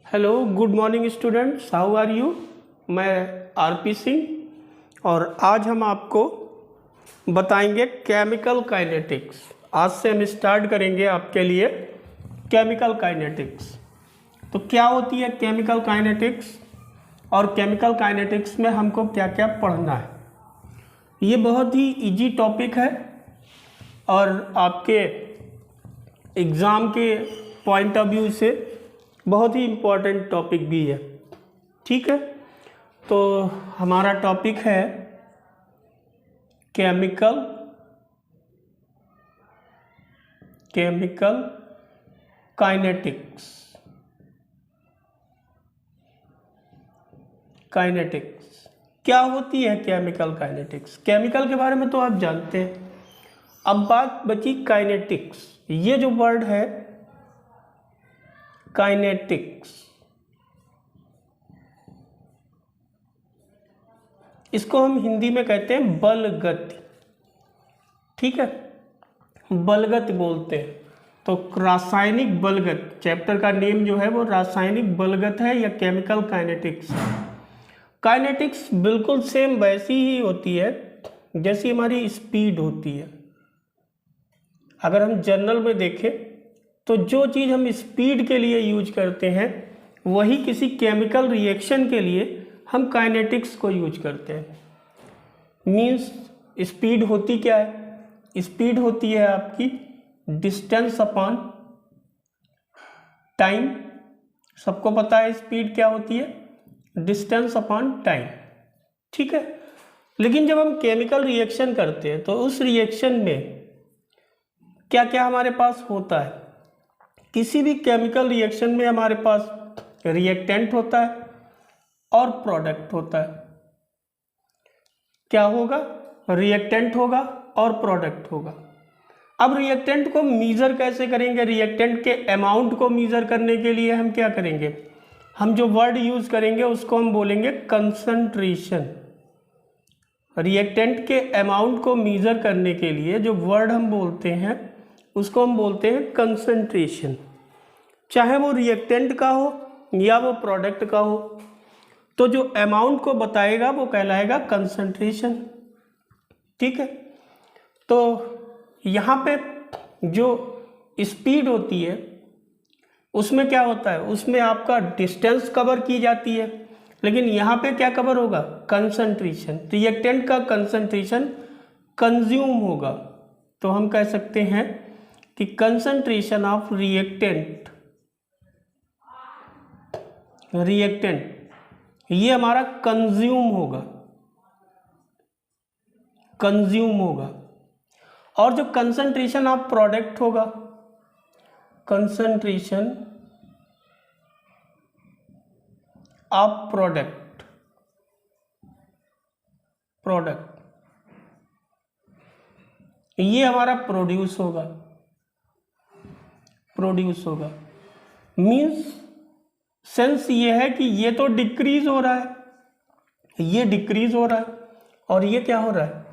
Hello, good morning students, how are you. मैं RP Singh और आज हम आपको बताएंगे केमिकल काइनेटिक्स। आज से हम स्टार्ट करेंगे आपके लिए केमिकल काइनेटिक्स। तो क्या होती है केमिकल काइनेटिक्स और केमिकल काइनेटिक्स में हमको क्या क्या पढ़ना है। ये बहुत ही इजी टॉपिक है और आपके एग्ज़ाम के पॉइंट ऑफ व्यू से बहुत ही इम्पोर्टेंट टॉपिक भी है। ठीक है, तो हमारा टॉपिक है केमिकल काइनेटिक्स। क्या होती है केमिकल काइनेटिक्स? केमिकल के बारे में तो आप जानते हैं। अब बात बची काइनेटिक्स। ये जो वर्ड है काइनेटिक्स, इसको हम हिंदी में कहते हैं बल गति। ठीक है, बल गति बोलते हैं। तो रासायनिक बलगत, चैप्टर का नेम जो है वो रासायनिक बलगत है या केमिकल काइनेटिक्स। काइनेटिक्स बिल्कुल सेम वैसी ही होती है जैसी हमारी स्पीड होती है। अगर हम जर्नल में देखें तो जो चीज़ हम स्पीड के लिए यूज करते हैं वही किसी केमिकल रिएक्शन के लिए हम काइनेटिक्स को यूज करते हैं। मीन्स स्पीड होती क्या है? स्पीड होती है आपकी डिस्टेंस अपॉन टाइम। सबको पता है स्पीड क्या होती है? Distance upon time. ठीक है, लेकिन जब हम केमिकल रिएक्शन करते हैं तो उस रिएक्शन में क्या क्या हमारे पास होता है? किसी भी केमिकल रिएक्शन में हमारे पास रिएक्टेंट होता है और प्रोडक्ट होता है। क्या होगा? रिएक्टेंट होगा और प्रोडक्ट होगा। अब रिएक्टेंट को मीज़र कैसे करेंगे? रिएक्टेंट के अमाउंट को मीज़र करने के लिए हम क्या करेंगे? हम जो वर्ड यूज़ करेंगे उसको हम बोलेंगे कंसंट्रेशन। रिएक्टेंट के अमाउंट को मीज़र करने के लिए जो वर्ड हम बोलते हैं उसको हम बोलते हैं कंसंट्रेशन। चाहे वो रिएक्टेंट का हो या वो प्रोडक्ट का हो, तो जो अमाउंट को बताएगा वो कहलाएगा कंसंट्रेशन। ठीक है, तो यहाँ पे जो स्पीड होती है उसमें क्या होता है? उसमें आपका डिस्टेंस कवर की जाती है, लेकिन यहाँ पे क्या कवर होगा? कंसंट्रेशन। रिएक्टेंट का कंसंट्रेशन कंज्यूम होगा। तो हम कह सकते हैं कि कंसंट्रेशन ऑफ रिएक्टेंट ये हमारा कंज्यूम होगा। और जो कंसंट्रेशन ऑफ प्रोडक्ट होगा, कंसंट्रेशन ऑफ प्रोडक्ट ये हमारा प्रोड्यूस होगा। मीन्स सेंस ये है कि ये तो डिक्रीज हो रहा है, ये डिक्रीज हो रहा है, और ये क्या हो रहा है?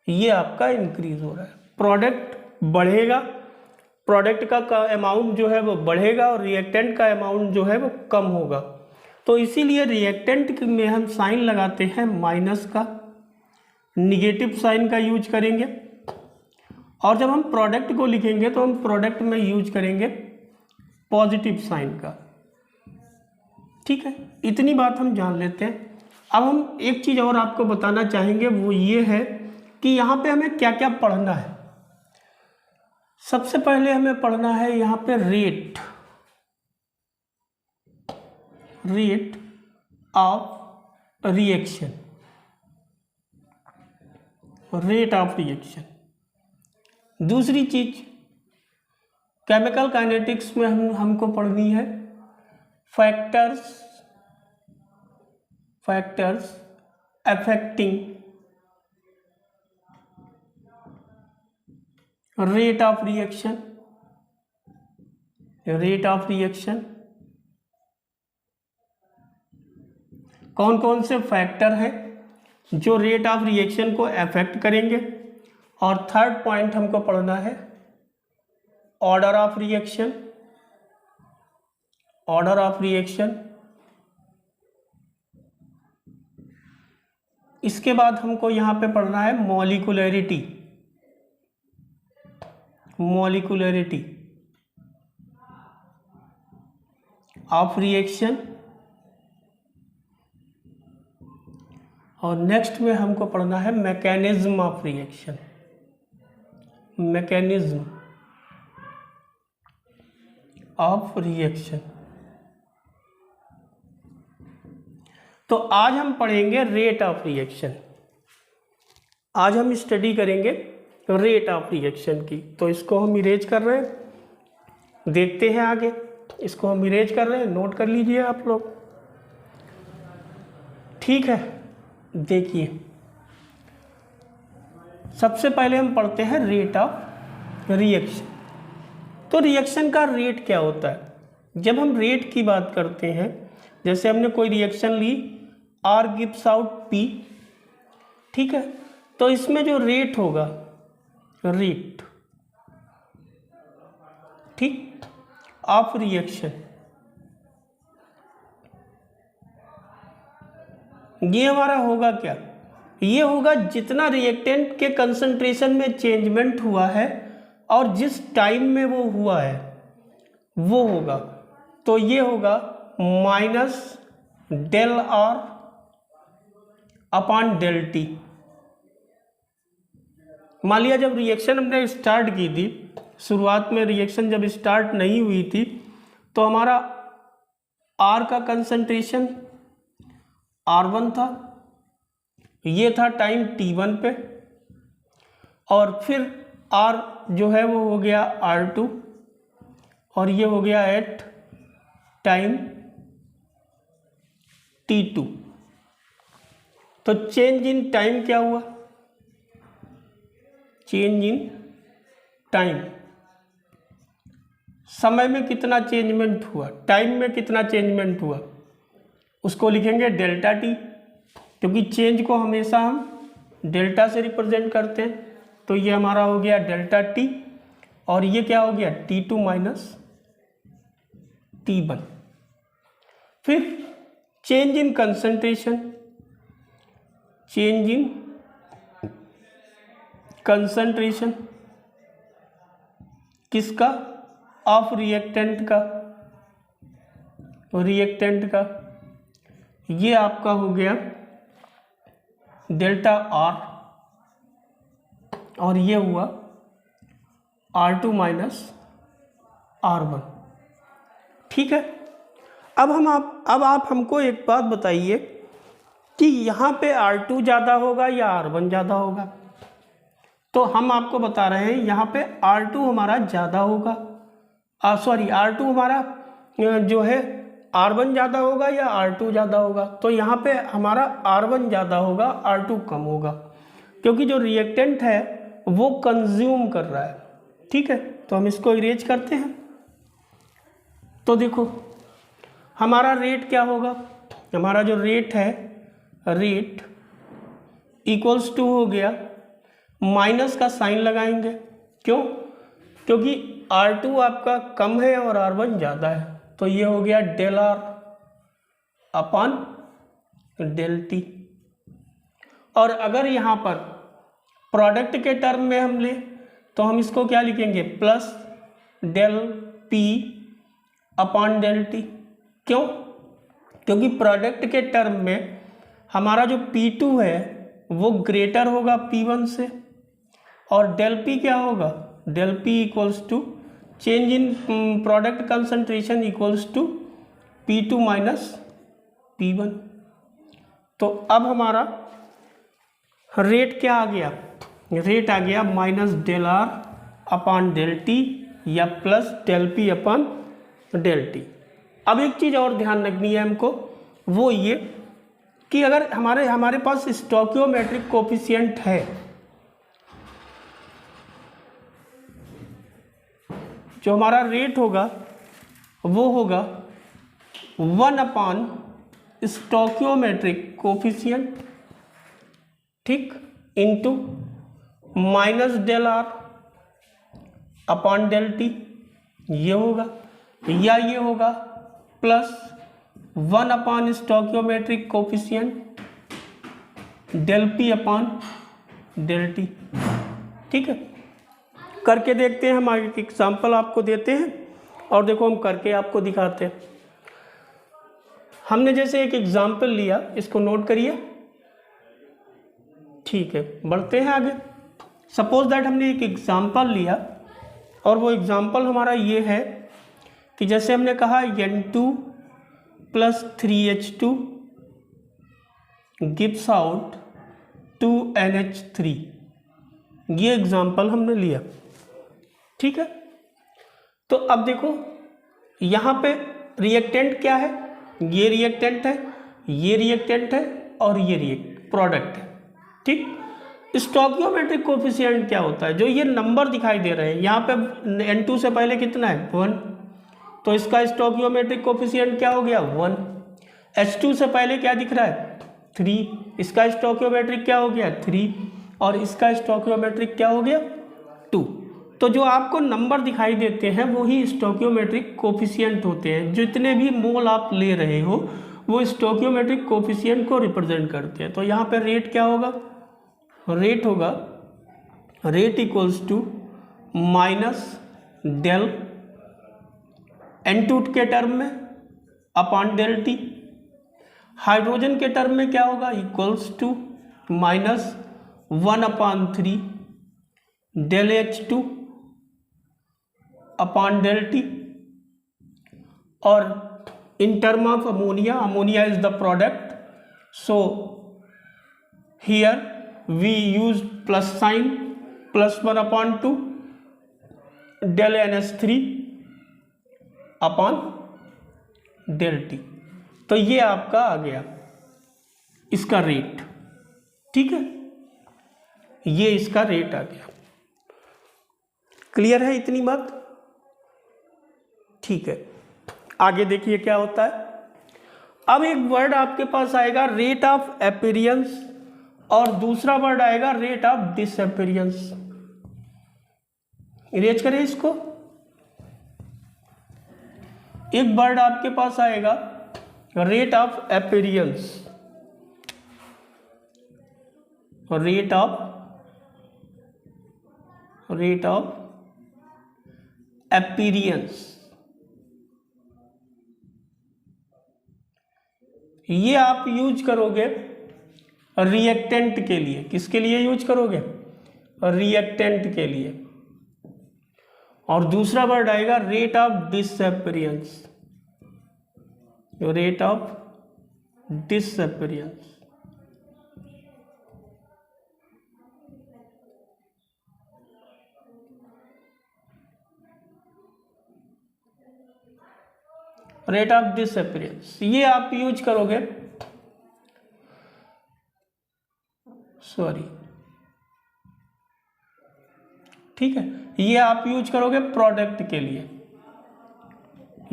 ये आपका इंक्रीज हो रहा है। प्रोडक्ट बढ़ेगा, प्रोडक्ट का अमाउंट जो है वो बढ़ेगा और रिएक्टेंट का अमाउंट जो है वो कम होगा। तो इसीलिए रिएक्टेंट में हम साइन लगाते हैं माइनस का, निगेटिव साइन का यूज करेंगे। और जब हम प्रोडक्ट को लिखेंगे तो हम प्रोडक्ट में यूज करेंगे पॉजिटिव साइन का। ठीक है, इतनी बात हम जान लेते हैं। अब हम एक चीज़ और आपको बताना चाहेंगे, वो ये है कि यहाँ पे हमें क्या क्या पढ़ना है। सबसे पहले हमें पढ़ना है यहाँ पे रेट ऑफ रिएक्शन। दूसरी चीज केमिकल काइनेटिक्स में हमको पढ़नी है factors affecting rate of reaction. कौन कौन से फैक्टर हैं जो रेट ऑफ रिएक्शन को अफेक्ट करेंगे। और थर्ड पॉइंट हमको पढ़ना है order of reaction order of reaction. इसके बाद हमको यहाँ पे पढ़ना है मॉलिक्यूलरिटी। Molecularity of reaction. और नेक्स्ट में हमको पढ़ना है mechanism of reaction. Mechanism of reaction. तो आज हम पढ़ेंगे रेट ऑफ रिएक्शन। आज हम स्टडी करेंगे रेट ऑफ रिएक्शन की। तो इसको हम इरेज कर रहे हैं, देखते हैं आगे। इसको हम इरेज कर रहे हैं, नोट कर लीजिए आप लोग, ठीक है। देखिए, सबसे पहले हम पढ़ते हैं रेट ऑफ रिएक्शन। तो रिएक्शन का रेट क्या होता है? जब हम रेट की बात करते हैं, जैसे हमने कोई रिएक्शन ली, R गिव्स आउट P, ठीक है, तो इसमें जो रेट होगा, रेट, ठीक, ऑफ रिएक्शन, ये हमारा होगा क्या? ये होगा जितना रिएक्टेंट के कंसंट्रेशन में चेंजमेंट हुआ है और जिस टाइम में वो हुआ है वो होगा। तो ये होगा minus del R upon del T. मान लिया जब रिएक्शन हमने स्टार्ट की थी, शुरुआत में रिएक्शन जब स्टार्ट नहीं हुई थी, तो हमारा आर का कंसंट्रेशन R1 था, ये था टाइम T1 पे, और फिर R जो है वो हो गया R2, और ये हो गया एट टाइम T2। तो चेंज इन टाइम क्या हुआ? चेंज इन टाइम, समय में कितना चेंजमेंट हुआ, टाइम में कितना चेंजमेंट हुआ, उसको लिखेंगे डेल्टा टी, क्योंकि चेंज को हमेशा हम डेल्टा से रिप्रेजेंट करते हैं। तो ये हमारा हो गया डेल्टा टी, और ये क्या हो गया T2 माइनस T1। फिर change in concentration, change in concentration किसका? ऑफ रिएक्टेंट का, रिएक्टेंट का, ये आपका हो गया डेल्टा आर, और ये हुआ R2 माइनस R1, ठीक है। अब आप हमको एक बात बताइए कि यहाँ पे R2 ज़्यादा होगा या R1 ज़्यादा होगा? तो हम आपको बता रहे हैं यहाँ पे R2 हमारा ज़्यादा होगा, R2 हमारा जो है R1 ज़्यादा होगा या R2 ज़्यादा होगा? तो यहाँ पे हमारा R1 ज़्यादा होगा, R2 कम होगा, क्योंकि जो रिएक्टेंट है वो कंज्यूम कर रहा है, ठीक है। तो हम इसको इरेज करते हैं। तो देखो हमारा रेट क्या होगा? हमारा जो रेट है, रेट इक्वल्स टू हो गया, माइनस का साइन लगाएंगे, क्यों? क्योंकि R2 आपका कम है और R1 ज़्यादा है, तो ये हो गया del R upon del T. और अगर यहाँ पर प्रोडक्ट के टर्म में हम ले, तो हम इसको क्या लिखेंगे? Plus del P upon del T. क्यों? क्योंकि प्रोडक्ट के टर्म में हमारा जो P2 है वो ग्रेटर होगा P1 से, और डेल पी क्या होगा? Del P equals to change in product concentration equals to P2 minus P1। तो अब हमारा रेट क्या आ गया? रेट आ गया minus del R upon del T या plus del P upon del T. अब एक चीज़ और ध्यान रखनी है हमको, वो ये कि अगर हमारे पास स्टोइकियोमेट्रिक कोफिशिएंट है, जो हमारा रेट होगा वो होगा 1 अपॉन स्टोइकियोमेट्रिक कोफिशिएंट, ठीक, into minus del R upon del T, ये होगा, या ये होगा plus 1 upon stoichiometric coefficient del P upon del T. ठीक है, करके देखते हैं। हम आगे एक एग्जाम्पल आपको देते हैं और देखो हम करके आपको दिखाते हैं। हमने जैसे एक एग्जाम्पल लिया, इसको नोट करिए। ठीक है, बढ़ते हैं आगे। सपोज दैट हमने एक एग्जाम्पल लिया और वो एग्जाम्पल हमारा ये है कि जैसे हमने कहा N2 plus 3H2 gives out 2NH3। ये एग्जाम्पल हमने लिया। ठीक है, तो अब देखो यहाँ पे रिएक्टेंट क्या है, ये रिएक्टेंट है, ये रिएक्टेंट है और ये प्रोडक्ट है। ठीक, स्टोकियोमेट्रिक कोफिशिएंट क्या होता है, जो ये नंबर दिखाई दे रहे हैं यहाँ पे N2 से पहले कितना है 1, तो इसका स्टोकियोमेट्रिक कोफिशिएंट क्या हो गया 1। H2 से पहले क्या दिख रहा है 3, इसका स्टोकियोमेट्रिक क्या हो गया 3 और इसका स्टोकियोमेट्रिक क्या हो गया 2। तो जो आपको नंबर दिखाई देते हैं वही स्टोकियोमेट्रिक कोफिशिएंट होते हैं। जितने भी मोल आप ले रहे हो वो स्टोकियोमेट्रिक कोफिशिएंट को रिप्रेजेंट करते हैं। तो यहाँ पे रेट क्या होगा, रेट होगा rate equals to minus del N2 के टर्म में अपॉन डेल टी। हाइड्रोजन के टर्म में क्या होगा, equals to minus 1 upon 3 del H2 upon del T. और in term of ammonia, ammonia is the product, so here we use plus sign plus 1 upon 2 del NH3 upon del T। तो ये आपका आ गया इसका rate. ठीक है, ये इसका रेट आ गया। क्लियर है इतनी बात? ठीक है, आगे देखिए क्या होता है। अब एक वर्ड आपके पास आएगा रेट ऑफ अपीयरेंस और दूसरा वर्ड आएगा रेट ऑफ डिसअपीयरेंस। इरेज करें इसको। एक वर्ड आपके पास आएगा rate of appearance, rate of appearance. ये आप यूज करोगे रिएक्टेंट के लिए। किसके लिए यूज करोगे, रिएक्टेंट के लिए। और दूसरा वर्ड आएगा rate of disappearance, rate of disappearance. Rate of disappearance ये आप यूज करोगे, ठीक है, ये आप यूज करोगे प्रोडक्ट के लिए।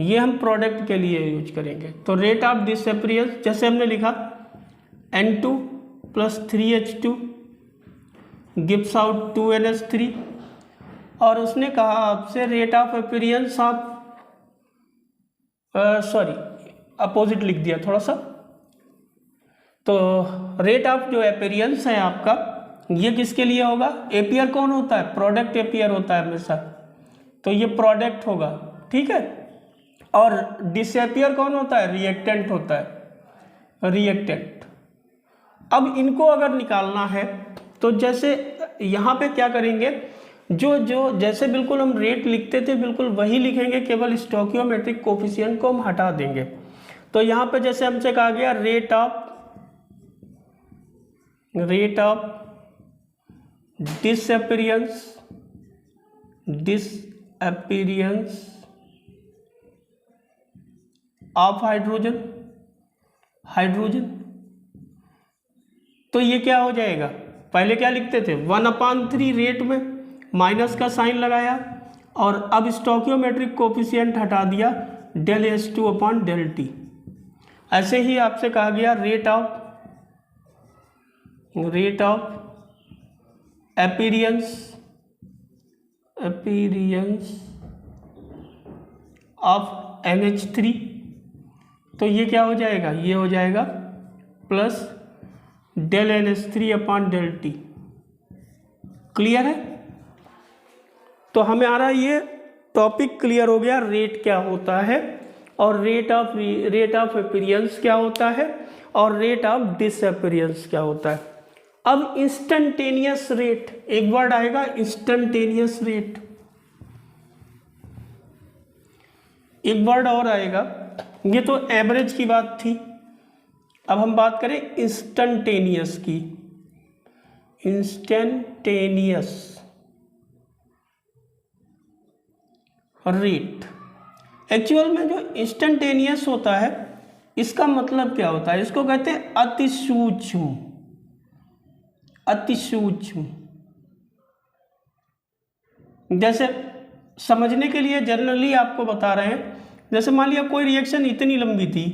ये हम प्रोडक्ट के लिए यूज करेंगे। तो रेट ऑफ डिसअपीयरेंस जैसे हमने लिखा N2 plus 3H2 gives out 2NH3 और उसने कहा आपसे rate of appearance of opposite लिख दिया थोड़ा सा। तो रेट ऑफ जो अपीयरेंस है आपका ये किसके लिए होगा, एपियर कौन होता है, प्रोडक्ट एपियर होता है हमेशा, तो ये प्रोडक्ट होगा। ठीक है, और डिसअपीयर कौन होता है, रिएक्टेंट होता है, रिएक्टेंट। अब इनको अगर निकालना है तो जैसे यहाँ पे क्या करेंगे, जो जैसे बिल्कुल हम रेट लिखते थे बिल्कुल वही लिखेंगे, केवल स्टोकियोमेट्रिक कोफिशिएंट को हम हटा देंगे। तो यहाँ पे जैसे हमसे कहा गया rate of disappearance of hydrogen, तो ये क्या हो जाएगा, पहले क्या लिखते थे 1/3 रेट में माइनस का साइन लगाया और अब स्टोकियोमेट्रिक कोफिशिएंट हटा दिया del H2 upon del T. ऐसे ही आपसे कहा गया rate of appearance of NH3 तो ये क्या हो जाएगा, ये हो जाएगा plus del NH3 upon del T. Clear है? तो हमें आ रहा है ये टॉपिक क्लियर हो गया, रेट क्या होता है और रेट ऑफ अपीयरेंस क्या होता है और रेट ऑफ डिसअपीयरेंस क्या होता है। अब इंस्टेंटेनियस रेट, एक वर्ड आएगा इंस्टेंटेनियस रेट, एक वर्ड और आएगा, ये तो एवरेज की बात थी, अब हम बात करें इंस्टेंटेनियस की। इंस्टेंटेनियस रेट, एक्चुअल में जो इंस्टेंटेनियस होता है इसका मतलब क्या होता है, इसको कहते हैं अति सूक्ष्म, अति सूक्ष्म। जैसे समझने के लिए जनरली आपको बता रहे हैं, जैसे मान लिया कोई रिएक्शन इतनी लंबी थी,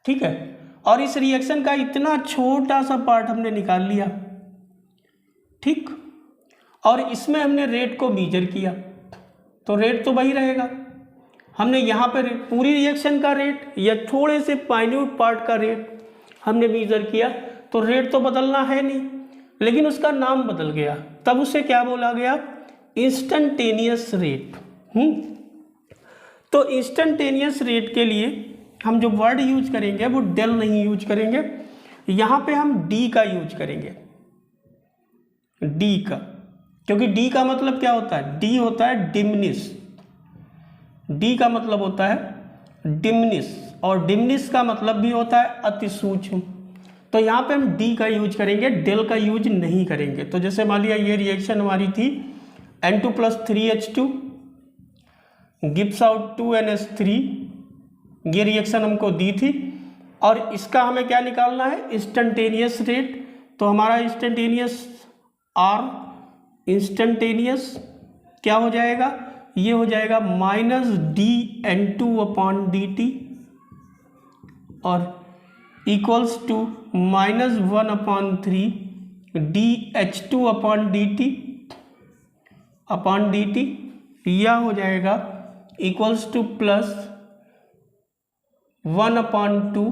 ठीक है, और इस रिएक्शन का इतना छोटा सा पार्ट हमने निकाल लिया, ठीक, और इसमें हमने रेट को मेजर किया, तो रेट तो वही रहेगा। हमने यहाँ पर पूरी रिएक्शन का रेट या थोड़े से माइन्यूट पार्ट का रेट हमने मेजर किया, तो रेट तो बदलना है नहीं, लेकिन उसका नाम बदल गया, तब उसे क्या बोला गया, इंस्टेंटेनियस रेट। तो इंस्टेंटेनियस रेट के लिए हम जो वर्ड यूज करेंगे वो डेल नहीं यूज करेंगे, यहाँ पे हम डी का यूज करेंगे, डी का, क्योंकि डी का मतलब क्या होता है, डी होता है डिमिनिश, डी का मतलब होता है डिमिनिश, और डिमिनिश का मतलब भी होता है अति सूक्ष्म। तो यहाँ पे हम डी का यूज करेंगे, डेल का यूज नहीं करेंगे। तो जैसे मान लिया ये रिएक्शन हमारी थी N2 + 3H2 gives out 2NH3, ये रिएक्शन हमको दी थी, और इसका हमें क्या निकालना है, इंस्टेंटेनियस रेट। तो हमारा इंस्टेंटेनियस आर, इंस्टेंटेनियस क्या हो जाएगा, ये हो जाएगा -dN2/dt और इक्वल्स टू -1/3 dH2/dt यह हो जाएगा इक्वल्स टू +1/2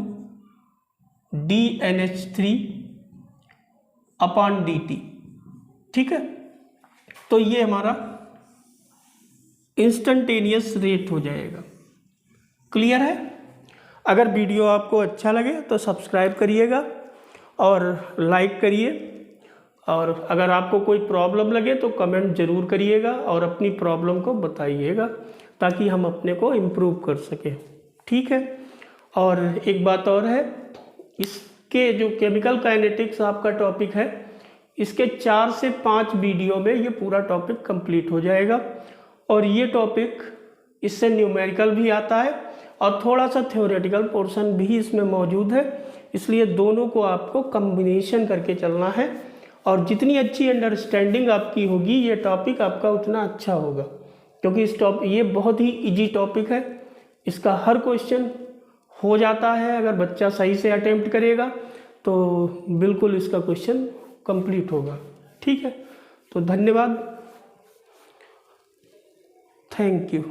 dNH3/dt, ठीक है। तो ये हमारा इंस्टेंटेनियस रेट हो जाएगा। क्लियर है? अगर वीडियो आपको अच्छा लगे तो सब्सक्राइब करिएगा और लाइक करिए, और अगर आपको कोई प्रॉब्लम लगे तो कमेंट ज़रूर करिएगा और अपनी प्रॉब्लम को बताइएगा, ताकि हम अपने को इम्प्रूव कर सकें, ठीक है। और एक बात और है, इसके जो केमिकल काइनेटिक्स आपका टॉपिक है, इसके 4 से 5 वीडियो में ये पूरा टॉपिक कंप्लीट हो जाएगा, और ये टॉपिक इससे न्यूमेरिकल भी आता है और थोड़ा सा थ्योरेटिकल पोर्शन भी इसमें मौजूद है, इसलिए दोनों को आपको कम्बिनेशन करके चलना है, और जितनी अच्छी अंडरस्टैंडिंग आपकी होगी ये टॉपिक आपका उतना अच्छा होगा, क्योंकि ये बहुत ही इजी टॉपिक है, इसका हर क्वेश्चन हो जाता है। अगर बच्चा सही से अटेम्प्ट करेगा तो बिल्कुल इसका क्वेश्चन कंप्लीट होगा, ठीक है। तो धन्यवाद, थैंक यू।